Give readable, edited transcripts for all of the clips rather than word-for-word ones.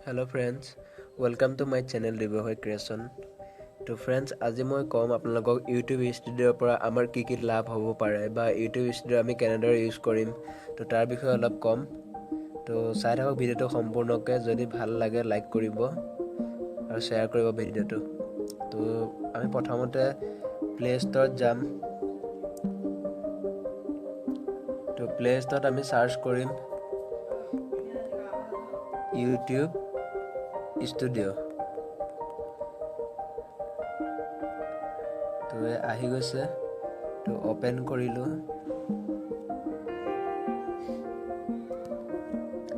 Hello friends, welcome to my channel Riverhoy Creation. To friends, আজি মই কম আপোনালোকক YouTube Studioৰ পৰা আমাৰ কি লাভ হ'ব পাৰে বা YouTube Studio আমি কেনেদৰে ইউজ কৰিম তো তাৰ বিষয়ে অলপ কম তো চাই থাকক ভিডিওটো সম্পূৰ্ণকৈ যদি ভাল লাগে লাইক কৰিব আৰু শ্বেয়াৰ কৰিব ভিডিওটো তো আমি প্ৰথমতে প্লে ষ্টৰত যাম তো প্লে ষ্টৰত আমি সাৰ্চ কৰিম YouTube Studio তো আহি গৈছে তো ওপেন কৰিলো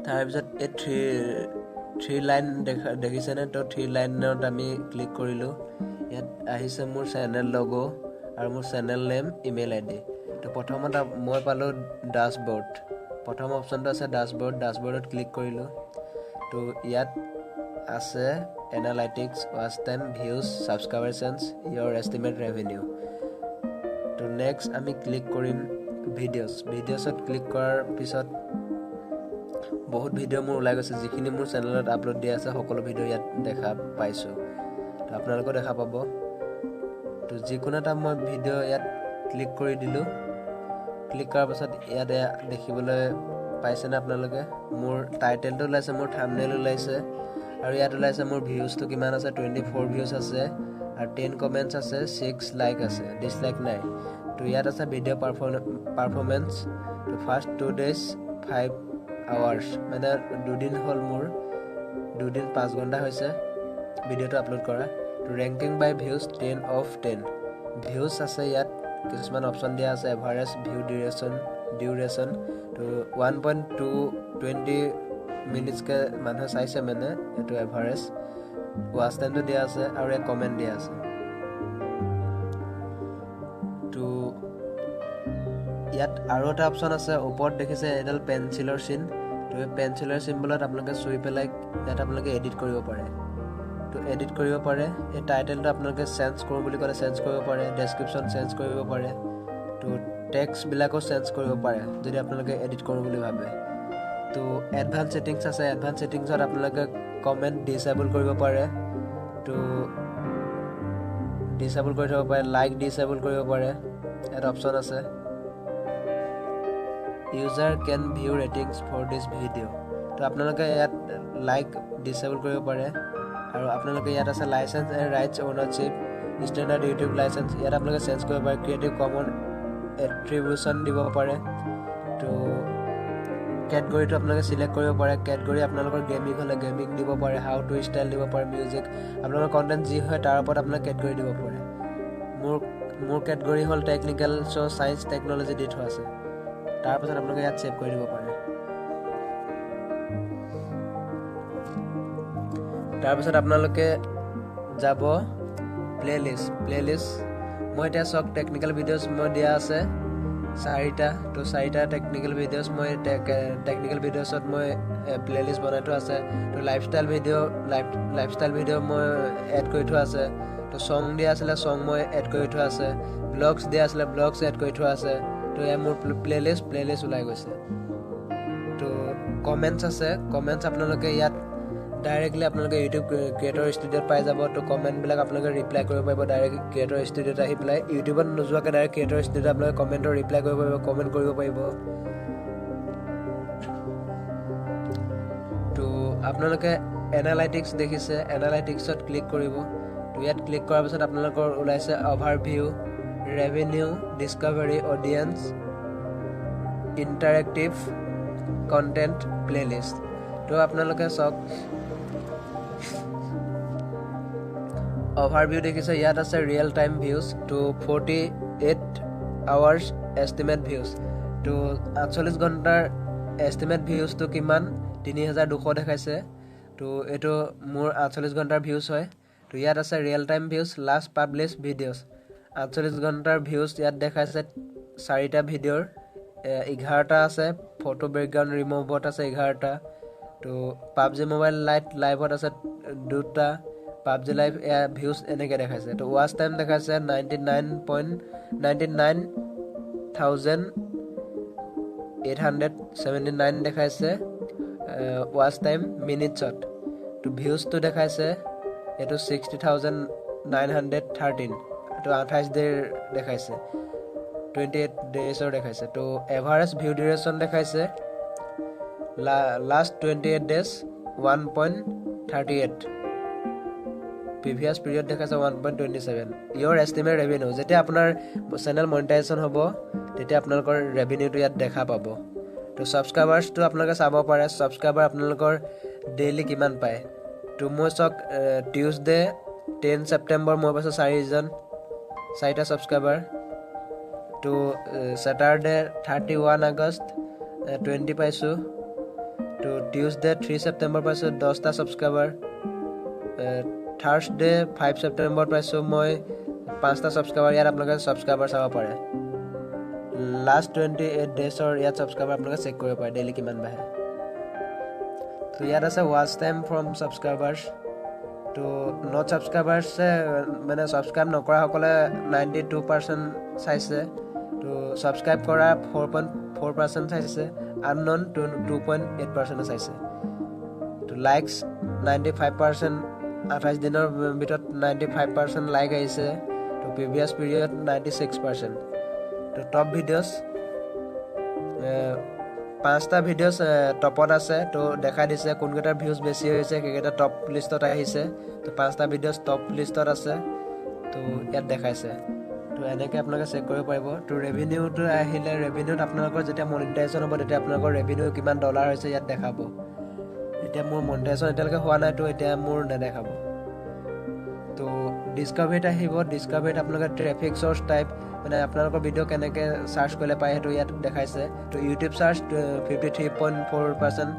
তাৰ পিছত এই থ্ৰী লাইন দেখিছে নে তো থ্ৰী লাইনত আমি ক্লিক কৰিলো ইয়াত আহিছে মোৰ চেনেল লোগো আৰু মোৰ চেনেল নেম ইমেইল আইডি তো প্ৰথমত মই পালো ড্যাশবোৰ্ড প্ৰথম অপচনটো আছে ড্যাশবোৰ্ডত ক্লিক কৰিলো তো ইয়াত আছে analytics, watch time, views, subscriptions, your estimate revenue. To next আমি ক্লিক কৰিম ভিডিওছত ক্লিক কৰাৰ পিছত বহুত ভিডিও মোৰ ওলাই গৈছে যিখিনি মোৰ চেনেলত আপলোড দিয়া আছে সকলো ভিডিও ইয়াত দেখা পাইছো তো আপোনালোকক দেখা পাব তো যিকোনো এটা মই ভিডিও ইয়াত ক্লিক কৰি দিলো ক্লিক কৰাৰ পিছত ইয়াত দেখিবলৈ পাইছে না আপোনালোকে মোৰ টাইটেলটো ওলাইছে মোৰ থাম্বনেইল ওলাইছে আৰু ইয়াত ওলাইছে মোৰ ভিউজটো কিমান আছে 24 ভিউজ আছে আৰু 10 কমেন্টস আছে 6 লাইক আছে ডিসলাইক নাই তো ইয়াত আছে ভিডিও পারফরম্যান্স তো ফার্স্ট 2 ডেজ 5 আওয়ার্স মানে দুদিন হল মোৰ দুদিন 5 ঘন্টা হৈছে ভিডিওটো আপলোড কৰা তো ৰ্যাঙ্কিং বাই ভিউজ 10 অফ 10 ভিউজ আছে ইয়াত কিছুমান অপচন দিয়া আছে এভাৰেজ ভিউ ডিউৰেশন তো 1.220 মিনিটস কে মানুহে চাইছে মানে এটো এভাৰেজ ওয়াচ টাইমটো দিয়া আছে আৰু এক কমেন্ট দিয়া আছে তো ইয়াত আৰু এটা অপচন আছে ওপৰত দেখিছে এডাল পেন্সিলৰ চিন তো এই পেন্সিলৰ সিম্বলত আপোনালোকে চুই পেলাই ইয়াত আপোনালোকে এডিট কৰিব পাৰে তো এডিট কৰিব পাৰে এই টাইটেলটো আপোনালোকে চেঞ্জ কৰো বুলি ক'লে চেঞ্জ কৰিব পাৰে ডেসক্ৰিপচন চেঞ্জ কৰিব পাৰে তো টেক্সট বিলাকো চেঞ্জ কৰিব পাৰে যদি আপোনালোকে এডিট কৰো বুলি ভাবে তো এডভান্স সেটিংস আছে এডভান্স সেটিংসত আপোনালোকে কমেন্ট ডিসেবল কৰিব পাৰে তো ডিসেবল কৰি থব পাৰে লাইক ডিসেবল কৰিব পাৰে এটা অপচন আছে user can view ratings for this video তো আপোনালোকে ইয়াত লাইক ডিসেবল কৰিব পাৰে আৰু আপোনালোকে ইয়াত আছে licence and rights ownership standard YouTube licence ইয়াত আপোনালোকে চেঞ্জ কৰিব পাৰে ক্ৰিয়েটিভ কমন এট্ৰিবিউশন দিব পাৰে তো কেটেগৰীটো আপোনালোকে সিলেক্ট কৰিব পাৰে কেটেগৰী আপোনালোকৰ গেমিং হলে গেমিং দিব পাৰে হাউ টু ষ্টাইল দিব পাৰে মিউজিক আপোনালোকৰ কন্টেন্ট যি হয় তাৰ ওপৰত আপোনালোকে কেটেগৰী দিব পাৰে মোৰ কেটেগৰী হল টেকনিক্যাল সো সায়েন্স টেকনলজি দি থোৱা আছে তাৰ পিছত আপোনালোকে ইয়াত সেভ কৰি দিব পাৰে তাৰ পিছত আপোনালোকে যাব প্লেলিষ্ট মই এটা সক টেকনিক্যাল ভিডিওস মই দিয়া আছে চাৰিটা টেকনিক্যাল ভিডিওস মই টেকনিক্যাল ভিডিওছত মই প্লেলিষ্ট বনাই থোৱা আছে তো লাইফষ্টাইল ভিডিও মই এড কৰি থোৱা আছে তো সং দিয়া আছে সং মই এড কৰি থোৱা আছে ব্লগছ দিয়া আছে ব্লগছ এড কৰি থোৱা আছে তো এ মোৰ প্লেলিষ্ট ওলাই গৈছে তো কমেন্টস আছে কমেন্টস আপোনালোকে ইয়াত ডাইৰেক্টলি আপোনালোকে ইউটিউব ক্ৰিয়েটৰ ষ্টুডিওত পাই যাব তো কমেন্ট বিলাক আপোনালোকে ৰিপ্লাই কৰিব পাৰিব ডাইৰেক্ট ক্ৰিয়েটৰ ষ্টুডিওত আহি পেলাই ইউটিউবত নোযোৱাকৈ ডাইৰেক্ট ক্ৰিয়েটৰ ষ্টুডিওত আপোনালোকে কমেন্টৰ ৰিপ্লাই কৰিব পাৰিব কমেন্ট কৰিব পাৰিব তো আপোনালোকে এনালাইটিক্স দেখিছে এনালাইটিক্সত ক্লিক কৰিব তো ইয়াত ক্লিক কৰাৰ পিছত আপোনালোকৰ ওলাইছে overview revenue discovery audience interactive content playlist তো আপোনালোকে সক overview দেখিছে ইয়াত আছে real time views to 48 hours estimate views to 48 ঘণ্টাৰ এস্টিমেট ভিউজ তো কিমান 3200 দেখাইছে তো এটো মোৰ 48 ঘণ্টাৰ ভিউজ হয় তো ইয়াত আছে real time views last publish videos 48 ঘণ্টাৰ ভিউজ ইয়াত দেখাইছে 4টা ভিডিওৰ 11টা আছে ফটো ব্যাকগ্ৰাউন্ড ৰিমুভত আছে 11টা তো পাবজি মোবাইল লাইভত আছে 2টা পাবজি লাইভ ভিউজ এনেকে দেখাইছে তো ওয়াচ টাইম দেখাইছে 99.879 দেখাইছে ওয়াচ টাইম মিনিটছত তো ভিউজটো দেখাইছে এটো 60,913 তো 28 ডেৰ দেখাইছে 28 ডেজৰ দেখাইছে তো এভাৰেজ ভিউ ডিউৰেশ্যন দেখাইছে লাষ্ট 28 ডেজ 1.38 প্ৰিভিয়াছ পিৰিয়ড দেখাইছে 1.27 ইয়ৰ এষ্টিমেট ৰেভিনিউ যেতিয়া আপোনাৰ চেনেল মনিটাইজেশ্যন হ'ব তেতিয়া আপোনালোকৰ ৰেভিনিউটো ইয়াত দেখা পাব তো ছাবস্ক্ৰাইবাৰ্ছটো আপোনালোকে চাব পাৰে ছাবস্ক্ৰাইবাৰ আপোনালোকৰ ডেইলি কিমান পায় তো মই চাওক টিউজডে 10 ছেপ্টেম্বৰ মই পাইছোঁ 4টা ছাবস্ক্ৰাইবাৰ তো ছেটাৰডে 31 আগষ্ট 20 পাইছোঁ তো টিউজডে 3 ছেপ্টেম্বৰ পাইছোঁ 10টা ছাবস্ক্ৰাইবাৰ থাৰ্ছডে 5 ছেপ্টেম্বৰ পাইছোঁ মই 5টা ছাবস্ক্ৰাইবাৰ ইয়াত আপোনালোকে ছাবস্ক্ৰাইবাৰ চাব পাৰে লাষ্ট 28 ডেজৰ ইয়াত ছাবস্ক্ৰাইবাৰ আপোনালোকে চেক কৰিব পাৰে ডেইলি কিমান বাঢ়ে তো ইয়াত আছে ৱাচ টাইম ফ্ৰম ছাবস্ক্ৰাইবাৰ্ছ তো নট ছাবস্ক্ৰাইবাৰ্ছে মানে ছাবস্ক্ৰাইব নকৰাসকলে 92% চাইছে তো ছাবস্ক্ৰাইব কৰা 4.4% চাইছে আননন 2.8% চাইছে তো লাইকছ 95% 28 দিনৰ ভিতৰত 95% লাইক আহিছে তো প্ৰিভিয়াছ পিৰিয়ড 96% তো টপ ভিডিঅ'ছ 5টা ভিডিঅ'ছ টপত আছে তো দেখাই দিছে কোনকেইটাৰ ভিউজ বেছি হৈছে সেইকেইটা টপ লিষ্টত আহিছে তো 5টা ভিডিঅ'ছ টপ লিষ্টত আছে তো ইয়াত দেখাইছে তো এনেকৈ আপোনালোকে চেক কৰিব পাৰিব তো ৰেভিনিউটো আহিলে ৰেভিনিউত আপোনালোকৰ যেতিয়া মনিটাইজেশ্যন হ'ব তেতিয়া আপোনালোকৰ ৰেভিনিউ কিমান ডলাৰ হৈছে ইয়াত দেখাব এতিয়া মোৰ মনিটাইজেশ্যন এতিয়ালৈকে হোৱা নাই তো এতিয়া মোৰ নেদেখাব তো ডিস্কভাৰীত আহিব ডিস্কভাৰীত আপোনালোকে ট্ৰেফিক চ'ৰ্চ টাইপ মানে আপোনালোকৰ ভিডিঅ' কেনেকৈ চাৰ্চ কৰিলে পায় সেইটো ইয়াত দেখাইছে তো ইউটিউব চাৰ্চ 53.4%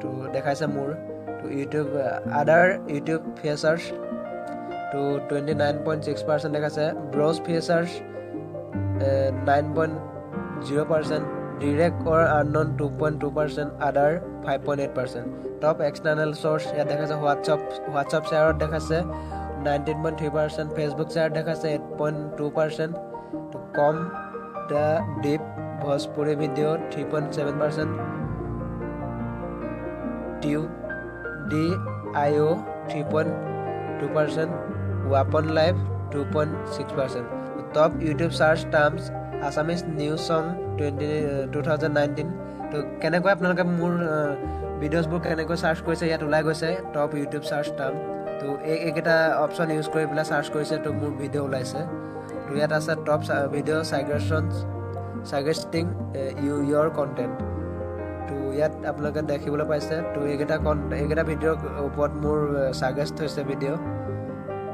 তো দেখাইছে মোৰ তো ইউটিউব আদাৰ ইউটিউব ফিচাৰ্ছ তো 29.6% দেখাইছে ব্ৰজ ফিচাৰ্ছ 9.0% ডিৰেক্ট অৰ আননন 2.2% আদাৰ 5.8% টপ এক্সটাৰ্নেল চ'ৰ্চ ইয়াত দেখাইছে হোৱাটছআপ শ্বেয়াৰত দেখাইছে 19.3% ফেচবুক শ্বেয়াৰ দেখাইছে 8.2% তো কম the deep Bhojpuri video' 3.7% DIO 3.2% ৱাপন live 2.6% top YouTube search terms Assamese news song 2019 তো কেনেকৈ আপোনালোকে মোৰ ভিডিঅ'ছবোৰ কেনেকৈ চাৰ্চ কৰিছে ইয়াত ওলাই গৈছে টপ ইউটিউব চাৰ্চ টাৰ্ম তো এইকেইটা অপশ্যন ইউজ কৰি পেলাই চাৰ্চ কৰিছে তো মোৰ ভিডিঅ' ওলাইছে তো ইয়াত আছে টপ ভিডিঅ' ছাজেষ্টিং ইয়ৰ কণ্টেণ্ট তো ইয়াত আপোনালোকে দেখিবলৈ পাইছে তো এইকেইটা ভিডিঅ'ৰ ওপৰত মোৰ ছাজেষ্ট হৈছে ভিডিঅ'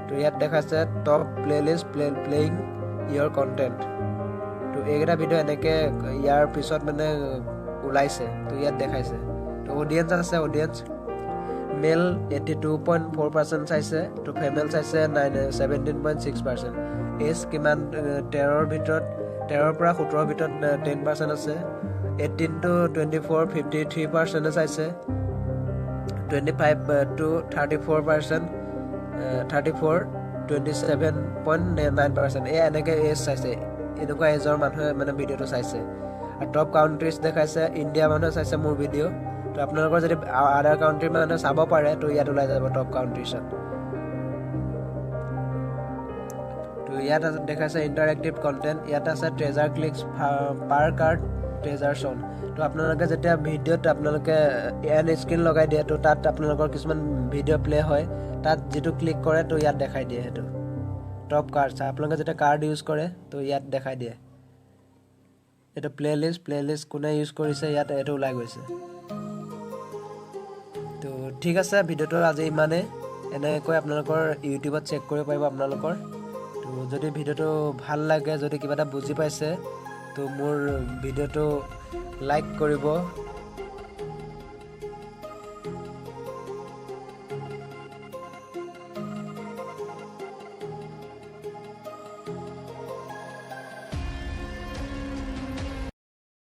তো ইয়াত দেখাইছে টপ প্লেলিষ্ট প্লেয়িং ইয়ৰ কণ্টেণ্ট তো এইকেইটা ভিডিঅ' এনেকৈ ইয়াৰ পিছত মানে ওলাইছে তো ইয়াত দেখাইছে তো অডিয়েঞ্চ আছে অডিয়েঞ্চ মেল 82.4% চাইছে তো ফিমেল চাইছে 17.6% এজ কিমান 13ৰ পৰা 17ৰ ভিতৰত 10% আছে 18 to 24 53% চাইছে 25 to 34% 34 27.9% এই এনেকৈ এজ চাইছে এনেকুৱা এজৰ মানুহে মানে ভিডিঅ'টো চাইছে আৰু টপ কাউণ্ট্ৰিজ দেখাইছে ইণ্ডিয়া মানুহে চাইছে মোৰ ভিডিঅ' তো আপোনালোকৰ যদি আদাৰ কাউণ্ট্ৰিৰ মানুহে চাব পাৰে তো ইয়াত ওলাই যাব টপ কাউণ্ট্ৰিজত তো ইয়াত দেখাইছে ইণ্টাৰেক্টিভ কণ্টেণ্ট ইয়াত আছে ট্ৰেজাৰ ক্লিকছ পাৰ কাৰ্ড ট্ৰেজাৰ চন তো আপোনালোকে যেতিয়া ভিডিঅ'ত আপোনালোকে এন স্ক্ৰীন লগাই দিয়ে তো তাত আপোনালোকৰ কিছুমান ভিডিঅ' প্লে হয় তাত যিটো ক্লিক কৰে তো ইয়াত দেখাই দিয়ে সেইটো টপ কাৰ্ড আপোনালোকে যেতিয়া কাৰ্ড ইউজ কৰে তো ইয়াত দেখাই দিয়ে এইটো প্লেলিষ্ট কোনে ইউজ কৰিছে ইয়াত এইটো ওলাই গৈছে তো ঠিক আছে ভিডিঅ'টো আজি ইমানেই এনেকৈ আপোনালোকৰ ইউটিউবত চেক কৰিব পাৰিব আপোনালোকৰ তো যদি ভিডিঅ'টো ভাল লাগে যদি কিবা এটা বুজি পাইছে তো মোৰ ভিডিঅ'টো লাইক কৰিব